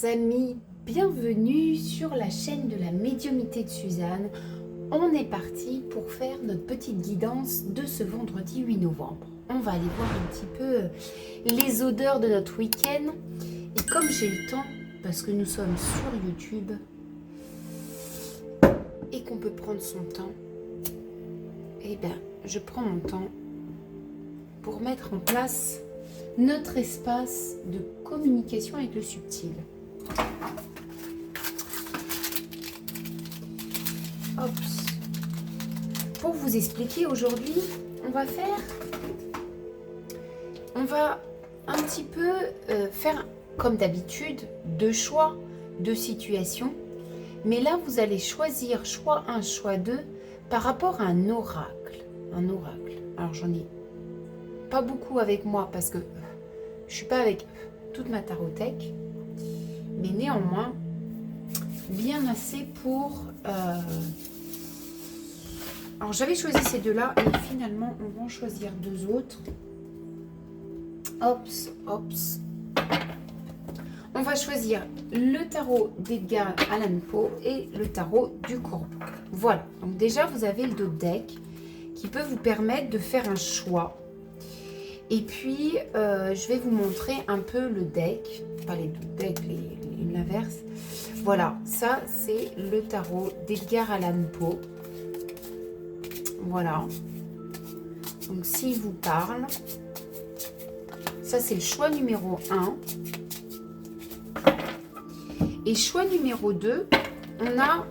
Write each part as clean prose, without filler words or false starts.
amis, bienvenue sur la chaîne de la médiumnité de Suzanne. On est parti pour faire notre petite guidance de ce vendredi 8 novembre. On va aller voir un petit peu les odeurs de notre week-end. Et comme j'ai le temps, parce que nous sommes sur YouTube et qu'on peut prendre son temps, eh bien, je prends mon temps pour mettre en place notre espace de communication avec le subtil. Hop. Pour vous expliquer aujourd'hui, on va un petit peu faire comme d'habitude deux choix, deux situations. Mais là, vous allez choisir choix 1, choix 2 par rapport à un oracle. Un oracle. Alors, j'en ai pas beaucoup avec moi parce que je suis pas avec toute ma tarothèque. Mais néanmoins, bien assez pour... Alors, j'avais choisi ces deux-là et finalement, on va en choisir deux autres. Hops, hops. On va choisir le tarot d'Edgar Allan Poe et le tarot du Corbeau. Voilà. Donc déjà, vous avez le dos de deck qui peut vous permettre de faire un choix. Et puis, je vais vous montrer un peu le deck. Pas les deux decks, l'inverse. Voilà. Ça, c'est le tarot d'Edgar Allan Poe. Voilà. Donc, s'il vous parle, ça, c'est le choix numéro 1. Et choix numéro 2, on a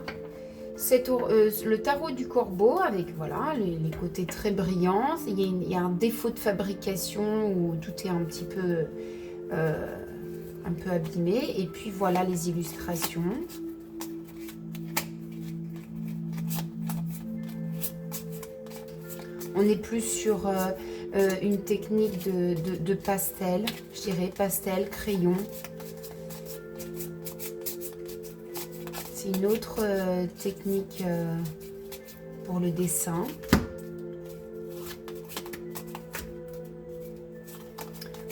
le tarot du Corbeau avec voilà, les côtés très brillants. Il y a un défaut de fabrication où tout est un petit peu, abîmé. Et puis voilà les illustrations. On est plus sur une technique de pastel, je dirais pastel, crayon. C'est une autre technique pour le dessin.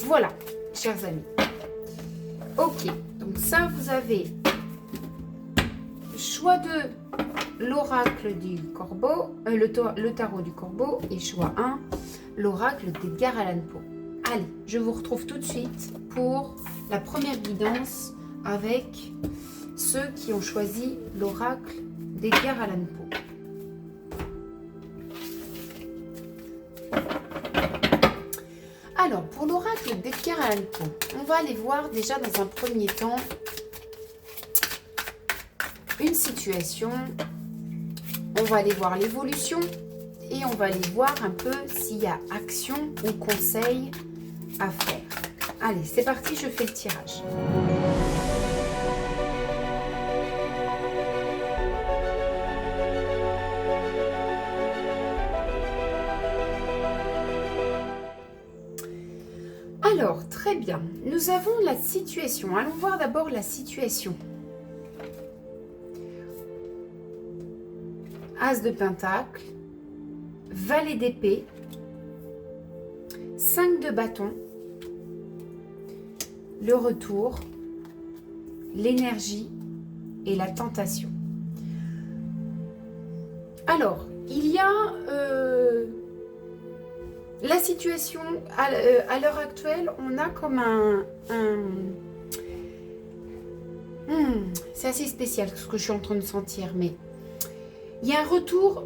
Voilà, chers amis. Ok, donc ça, vous avez choix 2, l'oracle du Corbeau, le tarot du Corbeau, et choix 1, l'oracle d'Edgar Allan Poe. Allez, je vous retrouve tout de suite pour la première guidance avec ceux qui ont choisi l'oracle d'Edgar Allan Poe. Alors, pour l'oracle d'Edgar Allan Poe, on va aller voir déjà dans un premier temps une situation. On va aller voir l'évolution et on va aller voir un peu s'il y a action ou conseil à faire. Allez, c'est parti, je fais le tirage. Alors, très bien. Nous avons la situation. Allons voir d'abord la situation. As de Pentacle, Valet d'épée, 5 de bâton, le retour, l'énergie et la tentation. Alors, il y a la situation à l'heure actuelle, on a comme c'est assez spécial ce que je suis en train de sentir, mais il y a un retour,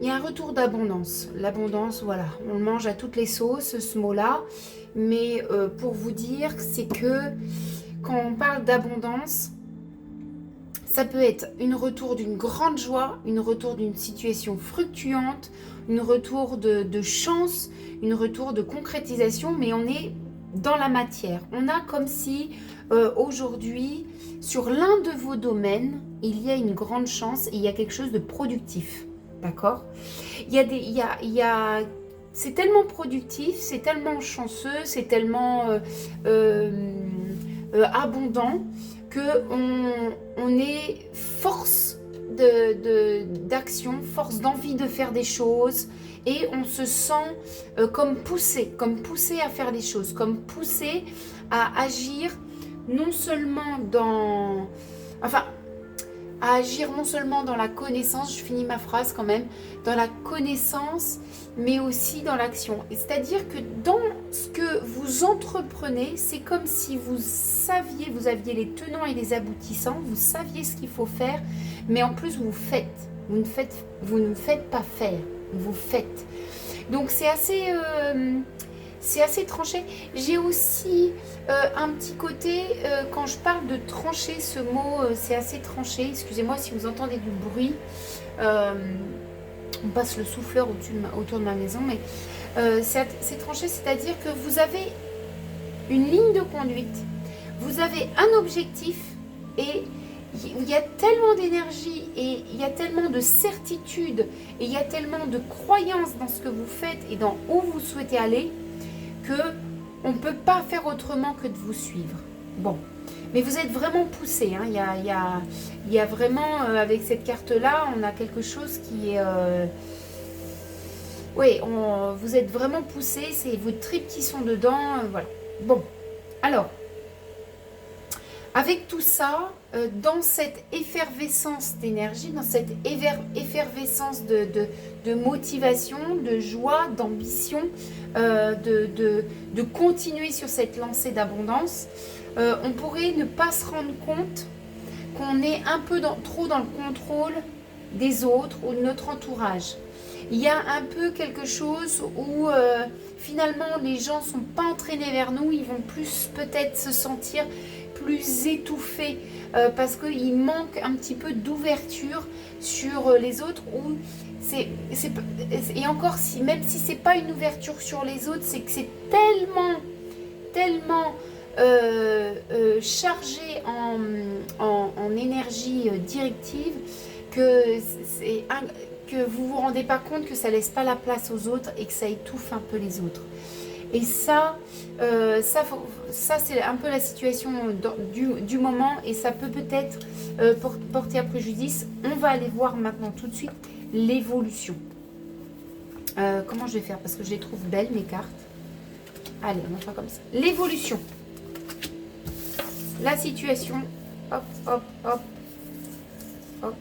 il y a un retour d'abondance. L'abondance, voilà, on le mange à toutes les sauces, ce mot-là. Mais pour vous dire, c'est que quand on parle d'abondance, ça peut être un retour d'une grande joie, un retour d'une situation fructueuse, un retour de chance, un retour de concrétisation, mais on est dans la matière. On a comme si aujourd'hui, sur l'un de vos domaines, il y a une grande chance et il y a quelque chose de productif. D'accord ? C'est tellement productif, c'est tellement chanceux, c'est tellement abondant qu'on est force d'action, force d'envie de faire des choses et on se sent comme poussé à faire des choses, comme poussé à agir non seulement dans... Enfin, à agir non seulement dans la connaissance, je finis ma phrase quand même, dans la connaissance, mais aussi dans l'action. C'est-à-dire que dans ce que vous entreprenez, c'est comme si vous saviez, vous aviez les tenants et les aboutissants, vous saviez ce qu'il faut faire, mais en plus vous faites. Vous ne faites pas faire, vous faites. Donc c'est assez tranché. J'ai aussi un petit côté, quand je parle de trancher, ce mot, c'est assez tranché. Excusez-moi si vous entendez du bruit. On passe le souffleur autour de ma maison, mais c'est tranché, c'est-à-dire que vous avez une ligne de conduite, vous avez un objectif et il y a tellement d'énergie et il y a tellement de certitude et il y a tellement de croyance dans ce que vous faites et dans où vous souhaitez aller que on ne peut pas faire autrement que de vous suivre. Bon, mais vous êtes vraiment poussé, hein. Il y a vraiment, avec cette carte-là, on a quelque chose qui est... oui, vous êtes vraiment poussé, c'est vos tripes qui sont dedans, voilà. Bon, alors, avec tout ça, dans cette effervescence d'énergie, dans cette effervescence de motivation, de joie, d'ambition, de continuer sur cette lancée d'abondance, on pourrait ne pas se rendre compte qu'on est un peu trop dans le contrôle des autres ou de notre entourage. Il y a un peu quelque chose où finalement les gens ne sont pas entraînés vers nous, ils vont plus peut-être se sentir plus étouffés parce qu'il manque un petit peu d'ouverture sur les autres. Et encore, même si c'est pas une ouverture sur les autres, c'est que c'est tellement chargé en énergie directive que vous vous rendez pas compte que ça laisse pas la place aux autres et que ça étouffe un peu les autres. Et ça c'est un peu la situation du moment et ça peut peut-être porter à préjudice. On va aller voir maintenant tout de suite l'évolution. Comment je vais faire? Parce que je les trouve belles, mes cartes. Allez, on va faire comme ça. L'évolution. La situation. Hop, hop, hop. Hop,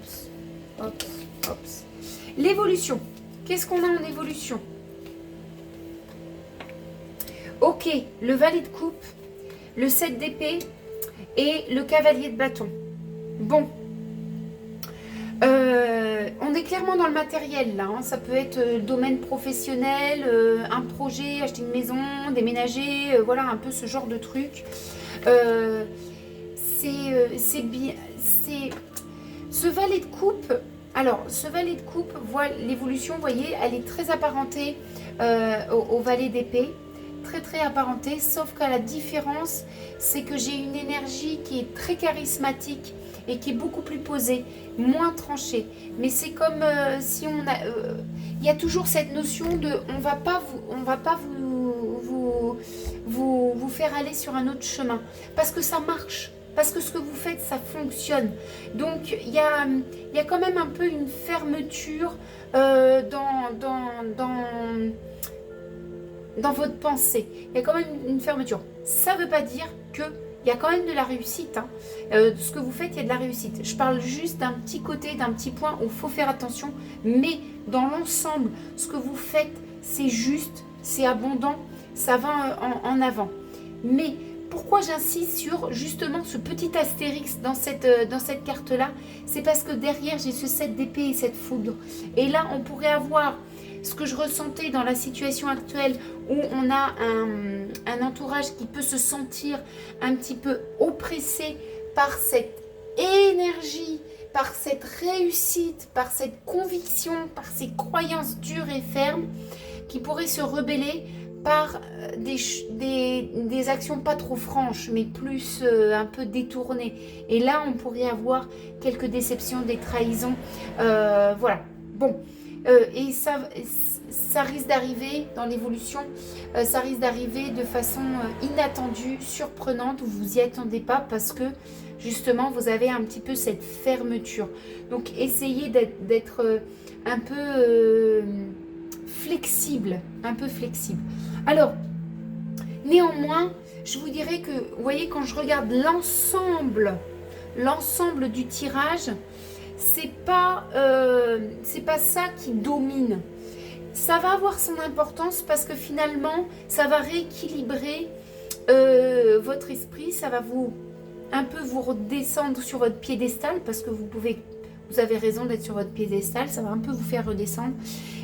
hop, hop. L'évolution. Qu'est-ce qu'on a en évolution? Ok, le valet de coupe, le 7 d'épée et le cavalier de bâton. Bon. On est clairement dans le matériel là, hein. Ça peut être domaine professionnel, un projet, acheter une maison, déménager, voilà un peu ce genre de truc. C'est bien. Ce valet de coupe. Alors, ce valet de coupe, l'évolution, vous voyez, elle est très apparentée au valet d'épée. Très apparentée, sauf qu'à la différence, c'est que j'ai une énergie qui est très charismatique et qui est beaucoup plus posée, moins tranchée. Mais c'est comme si on a... il y a toujours cette notion de... On va pas vous faire aller sur un autre chemin. Parce que ça marche. Parce que ce que vous faites, ça fonctionne. Donc, il y a quand même un peu une fermeture dans votre pensée. Il y a quand même une fermeture. Ça ne veut pas dire qu'il y a quand même de la réussite. Hein. Ce que vous faites, il y a de la réussite. Je parle juste d'un petit côté, d'un petit point où il faut faire attention. Mais dans l'ensemble, ce que vous faites, c'est juste, c'est abondant, ça va en avant. Mais pourquoi j'insiste sur justement ce petit astérix dans cette carte-là? C'est parce que derrière, j'ai ce 7 d'épée et cette foudre. Et là, on pourrait avoir ce que je ressentais dans la situation actuelle où on a un entourage qui peut se sentir un petit peu oppressé par cette énergie, par cette réussite, par cette conviction, par ces croyances dures et fermes qui pourraient se rebeller par des actions pas trop franches, mais plus un peu détournées. Et là, on pourrait avoir quelques déceptions, des trahisons. Voilà. Bon. Et ça risque d'arriver dans l'évolution, ça risque d'arriver de façon inattendue, surprenante, où vous n'y attendez pas parce que justement vous avez un petit peu cette fermeture. Donc essayez d'être un peu flexible, Alors, néanmoins, je vous dirais que, vous voyez, quand je regarde l'ensemble du tirage, c'est pas ça qui domine. Ça va avoir son importance parce que finalement, ça va rééquilibrer votre esprit, ça va un peu vous redescendre sur votre piédestal parce que vous avez raison d'être sur votre piédestal, ça va un peu vous faire redescendre,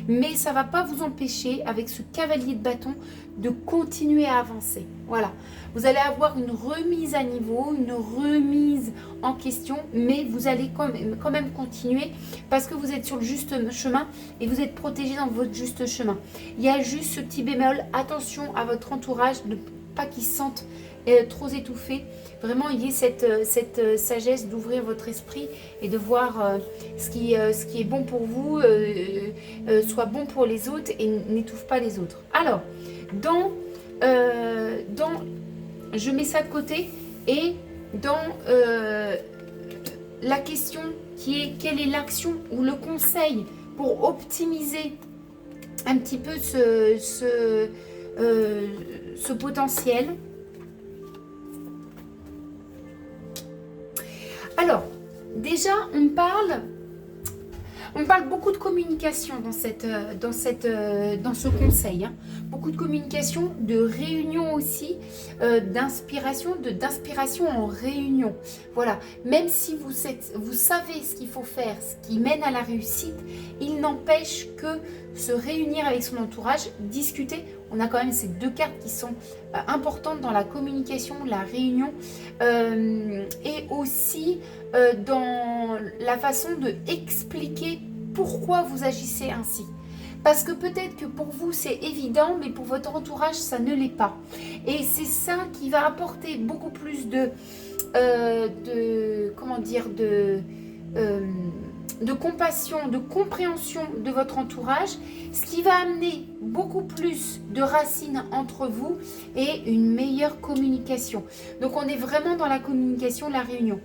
mais ça ne va pas vous empêcher, avec ce cavalier de bâton, de continuer à avancer. Voilà, vous allez avoir une remise à niveau, une remise en question, mais vous allez quand même continuer parce que vous êtes sur le juste chemin et vous êtes protégé dans votre juste chemin. Il y a juste ce petit bémol, attention à votre entourage, ne pas qu'ils se sentent trop étouffés. Vraiment, il y ait cette sagesse d'ouvrir votre esprit et de voir ce qui est bon pour vous, soit bon pour les autres et n'étouffe pas les autres. Alors, je mets ça de côté et dans la question qui est quelle est l'action ou le conseil pour optimiser un petit peu ce potentiel. Alors, déjà, on parle beaucoup de communication dans ce conseil. Hein. Beaucoup de communication, de réunion aussi, d'inspiration en réunion. Voilà, même si vous savez ce qu'il faut faire, ce qui mène à la réussite, il n'empêche que se réunir avec son entourage, discuter. On a quand même ces deux cartes qui sont importantes dans la communication, la réunion, et aussi dans la façon de expliquer pourquoi vous agissez ainsi. Parce que peut-être que pour vous c'est évident, mais pour votre entourage ça ne l'est pas. Et c'est ça qui va apporter beaucoup plus de compassion, de compréhension de votre entourage, ce qui va amener beaucoup plus de racines entre vous et une meilleure communication. Donc on est vraiment dans la communication, la réunion.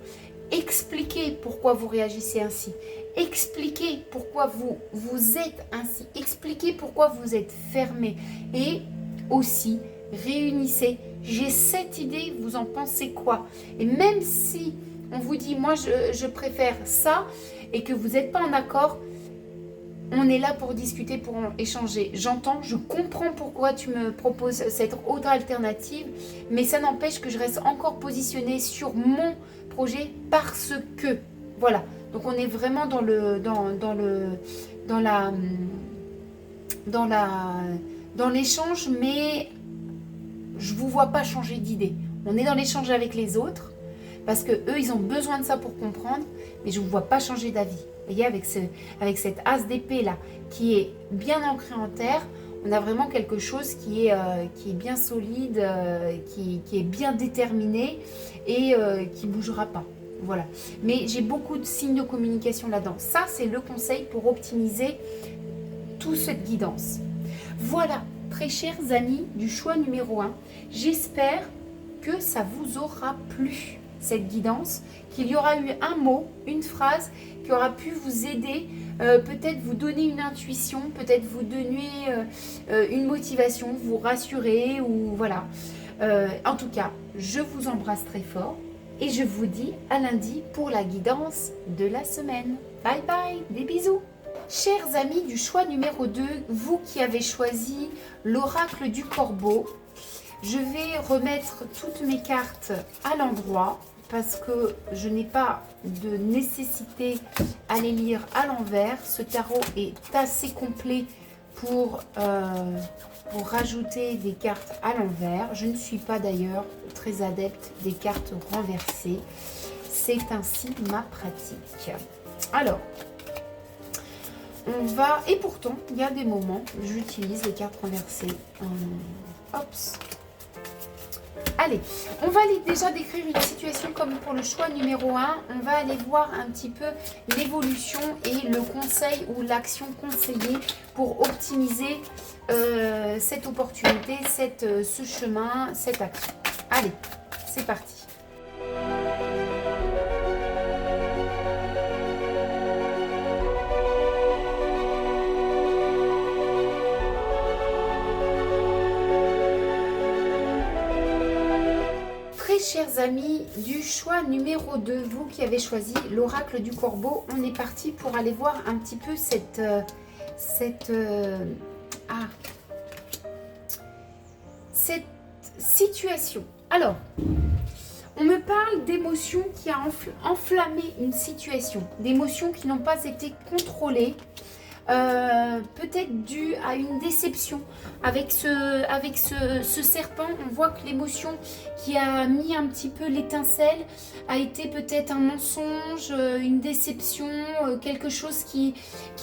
Expliquez pourquoi vous réagissez ainsi. Expliquez pourquoi vous êtes ainsi. Expliquez pourquoi vous êtes fermé. Et aussi, réunissez. J'ai cette idée, vous en pensez quoi? Et même si on vous dit, moi je préfère ça, et que vous n'êtes pas en accord, on est là pour discuter, pour échanger. J'entends, je comprends pourquoi tu me proposes cette autre alternative, mais ça n'empêche que je reste encore positionnée sur mon projet parce que, voilà. Donc on est vraiment dans l'échange, mais je vous vois pas changer d'idée. On est dans l'échange avec les autres parce que eux ils ont besoin de ça pour comprendre, mais je ne vous vois pas changer d'avis. Vous voyez, avec cette as d'épée là qui est bien ancré en terre, on a vraiment quelque chose qui est bien solide, qui est bien déterminé et qui ne bougera pas. Voilà. Mais j'ai beaucoup de signes de communication là-dedans. Ça, c'est le conseil pour optimiser toute cette guidance. Voilà, très chers amis du choix numéro 1. J'espère que ça vous aura plu, cette guidance, qu'il y aura eu un mot, une phrase qui aura pu vous aider, peut-être vous donner une intuition, peut-être vous donner une motivation, vous rassurer ou voilà. En tout cas, je vous embrasse très fort. Et je vous dis à lundi pour la guidance de la semaine. Bye bye, des bisous. Chers amis du choix numéro 2, vous qui avez choisi l'oracle du corbeau, je vais remettre toutes mes cartes à l'endroit parce que je n'ai pas de nécessité à les lire à l'envers. Ce tarot est assez complet pour rajouter des cartes à l'envers. Je ne suis pas d'ailleurs très adepte des cartes renversées. C'est ainsi ma pratique. Alors, on va... Et pourtant, il y a des moments où j'utilise les cartes renversées. Hops. Allez, on va aller déjà décrire une situation comme pour le choix numéro 1. On va aller voir un petit peu l'évolution et le conseil ou l'action conseillée pour optimiser cette opportunité, ce chemin, cette action. Allez, c'est parti. chers amis du choix numéro 2, vous qui avez choisi l'oracle du corbeau, on est parti pour aller voir un petit peu cette situation. Alors, on me parle d'émotions qui a enflammé une situation, d'émotions qui n'ont pas été contrôlées, peut-être dû à une déception avec ce serpent. On voit que l'émotion qui a mis un petit peu l'étincelle a été peut-être un mensonge, une déception, quelque chose qui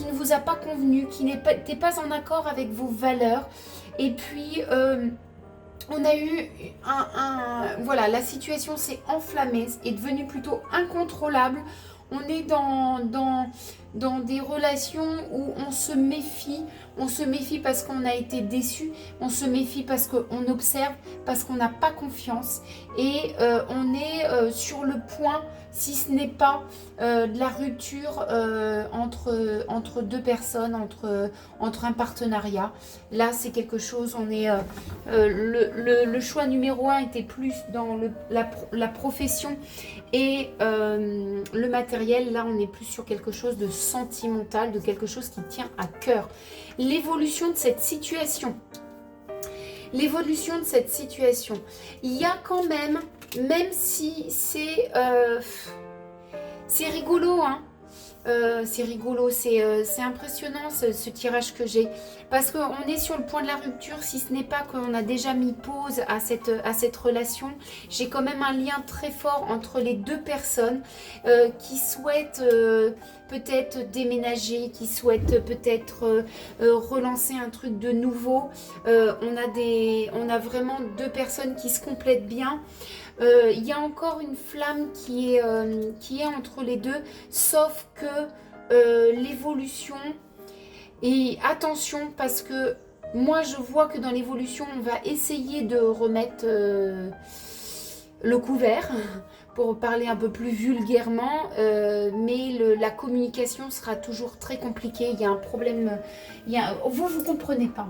ne vous a pas convenu, qui n'était pas en accord avec vos valeurs. Et puis on a eu voilà, la situation s'est enflammée, est devenue plutôt incontrôlable. On est dans des relations où on se méfie parce qu'on a été déçu, on se méfie parce qu'on observe, parce qu'on n'a pas confiance et on est sur le point, si ce n'est pas de la rupture entre deux personnes, entre un partenariat. Là, c'est quelque chose, on est le choix numéro 1 était plus dans la profession et le matériel. Là, on est plus sur quelque chose de sentimental, de quelque chose qui tient à cœur. L'évolution de cette situation. L'évolution de cette situation. Il y a quand même si c'est rigolo, hein. C'est rigolo, c'est impressionnant ce tirage que j'ai, parce qu'on est sur le point de la rupture, si ce n'est pas qu'on a déjà mis pause à cette relation. J'ai quand même un lien très fort entre les deux personnes qui souhaitent peut-être déménager, qui souhaitent peut-être relancer un truc de nouveau. On a vraiment deux personnes qui se complètent bien. Il y a encore une flamme qui est entre les deux, sauf que l'évolution, et attention parce que moi je vois que dans l'évolution on va essayer de remettre le couvert, pour parler un peu plus vulgairement, mais la communication sera toujours très compliquée. Il y a un problème, vous comprenez pas.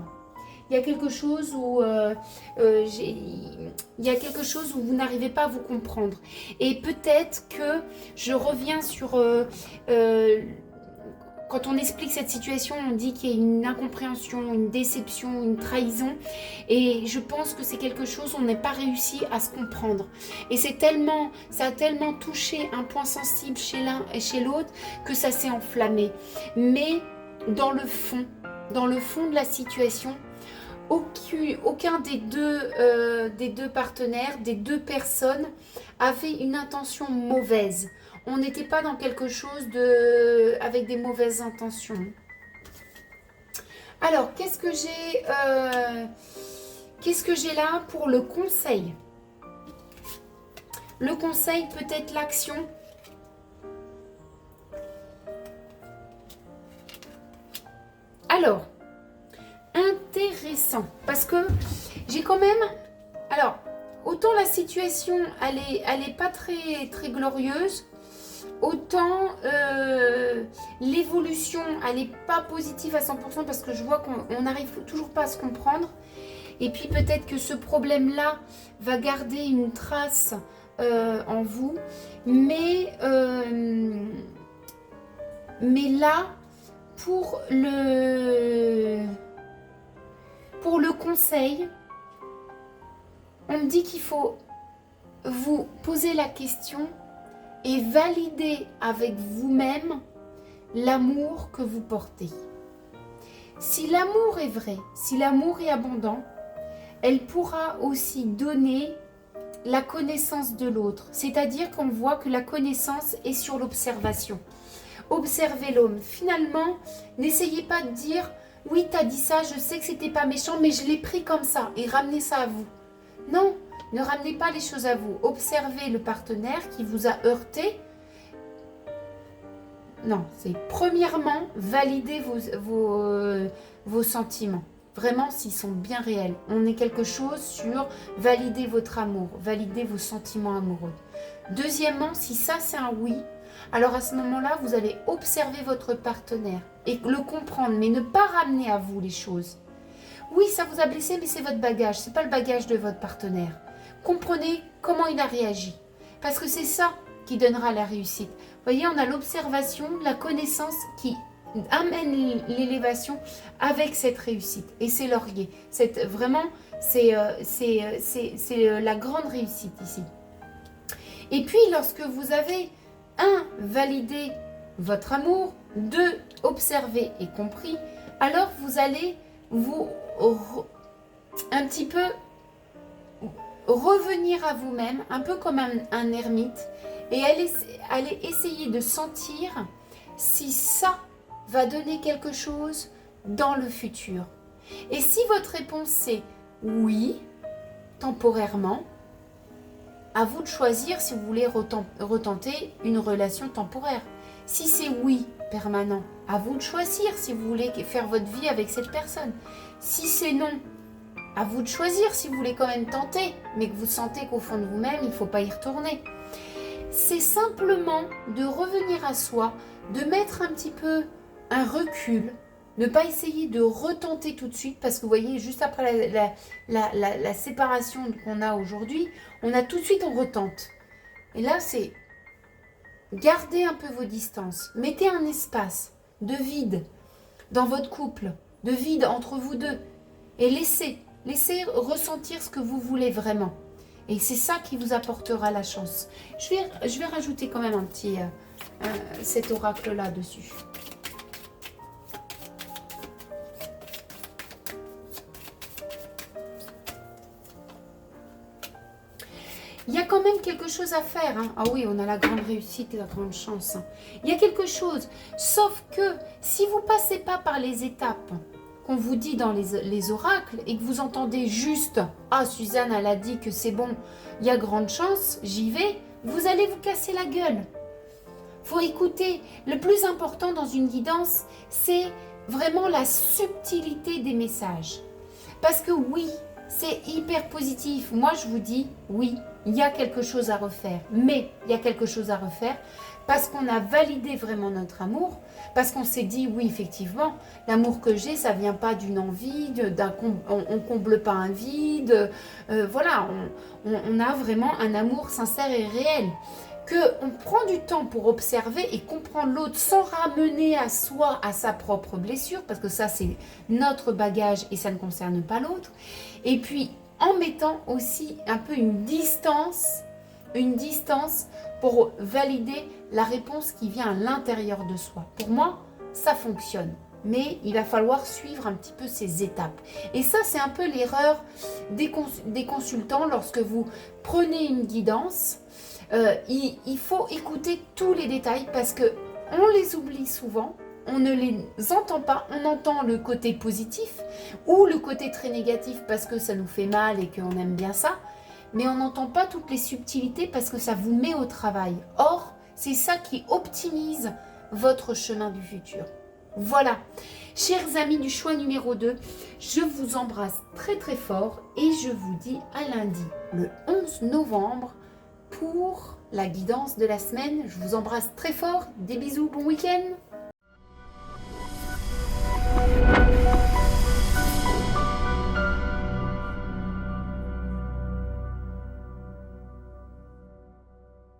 Il y a quelque chose où vous n'arrivez pas à vous comprendre. Et peut-être que je reviens sur quand on explique cette situation, on dit qu'il y a une incompréhension, une déception, une trahison. Et je pense que c'est quelque chose, on n'est pas réussi à se comprendre. Et ça a tellement touché un point sensible chez l'un et chez l'autre que ça s'est enflammé. Mais dans le fond de la situation, aucun des deux partenaires, des deux personnes avait une intention mauvaise. On n'était pas dans quelque chose avec des mauvaises intentions. Alors, qu'est-ce que j'ai là pour le conseil? Le conseil, peut-être l'action. Alors, intéressant, parce que j'ai quand même... Alors, autant la situation, elle est pas très, très glorieuse, autant l'évolution, elle n'est pas positive à 100% parce que je vois qu'on n'arrive toujours pas à se comprendre. Et puis peut-être que ce problème-là va garder une trace en vous. Mais là, pour le conseil, on me dit qu'il faut vous poser la question et valider avec vous-même l'amour que vous portez. Si l'amour est vrai, si l'amour est abondant, elle pourra aussi donner la connaissance de l'autre. C'est-à-dire qu'on voit que la connaissance est sur l'observation. Observez l'homme. Finalement, n'essayez pas de dire « Oui, t'as dit ça, je sais que c'était pas méchant, mais je l'ai pris comme ça » et ramenez ça à vous. Non, ne ramenez pas les choses à vous. Observez le partenaire qui vous a heurté. Non, c'est premièrement valider vos sentiments. Vraiment, s'ils sont bien réels. On est quelque chose sur valider votre amour, valider vos sentiments amoureux. Deuxièmement, si ça c'est un oui, alors à ce moment-là, vous allez observer votre partenaire et le comprendre, mais ne pas ramener à vous les choses. Oui, ça vous a blessé, mais c'est votre bagage, c'est pas le bagage de votre partenaire. comprenez comment il a réagi. Parce que c'est ça qui donnera la réussite. Vous voyez, on a l'observation, la connaissance qui amène l'élévation avec cette réussite. Et c'est laurier. Vraiment, c'est la grande réussite ici. Et puis, lorsque vous avez, validé votre amour, 2, observé et compris, alors vous allez vous un petit peu revenir à vous-même, un peu comme un ermite, et aller essayer de sentir si ça va donner quelque chose dans le futur. Et si votre réponse c'est oui, temporairement, à vous de choisir si vous voulez retenter une relation temporaire. Si c'est oui, permanent, à vous de choisir si vous voulez faire votre vie avec cette personne. Si c'est non, à vous de choisir si vous voulez quand même tenter, mais que vous sentez qu'au fond de vous-même, il ne faut pas y retourner. C'est simplement de revenir à soi, de mettre un petit peu un recul, ne pas essayer de retenter tout de suite, parce que vous voyez, juste après la séparation qu'on a aujourd'hui, on a tout de suite, on retente. Et là, c'est gardez un peu vos distances, mettez un espace de vide dans votre couple, de vide entre vous deux, et laissez ressentir ce que vous voulez vraiment. Et c'est ça qui vous apportera la chance. Je vais rajouter quand même un petit cet oracle-là dessus. Il y a quand même quelque chose à faire. Hein. Ah oui, on a la grande réussite et la grande chance. Hein. Il y a quelque chose. Sauf que si vous ne passez pas par les étapes qu'on vous dit dans les oracles et que vous entendez juste « Ah, Suzanne, elle a dit que c'est bon, il y a grande chance, j'y vais », vous allez vous casser la gueule. Faut écouter. Le plus important dans une guidance, c'est vraiment la subtilité des messages. Parce que oui, c'est hyper positif. Moi, je vous dis, oui, il y a quelque chose à refaire. Mais il y a quelque chose à refaire parce qu'on a validé vraiment notre amour, parce qu'on s'est dit, oui, effectivement, l'amour que j'ai, ça ne vient pas d'une envie, on ne comble pas un vide. Voilà, on a vraiment un amour sincère et réel. Qu'on prend du temps pour observer et comprendre l'autre sans ramener à soi, à sa propre blessure, parce que ça, c'est notre bagage et ça ne concerne pas l'autre. Et puis, en mettant aussi un peu une distance pour valider la réponse qui vient à l'intérieur de soi. Pour moi, ça fonctionne. Mais il va falloir suivre un petit peu ces étapes. Et ça, c'est un peu l'erreur des consultants lorsque vous prenez une guidance. Il faut écouter tous les détails parce qu'on les oublie souvent. On ne les entend pas, on entend le côté positif ou le côté très négatif parce que ça nous fait mal et qu'on aime bien ça, mais on n'entend pas toutes les subtilités parce que ça vous met au travail. Or, c'est ça qui optimise votre chemin du futur. Voilà, chers amis du choix numéro 2, je vous embrasse très très fort et je vous dis à lundi, le 11 novembre, pour la guidance de la semaine. Je vous embrasse très fort, des bisous, bon week-end.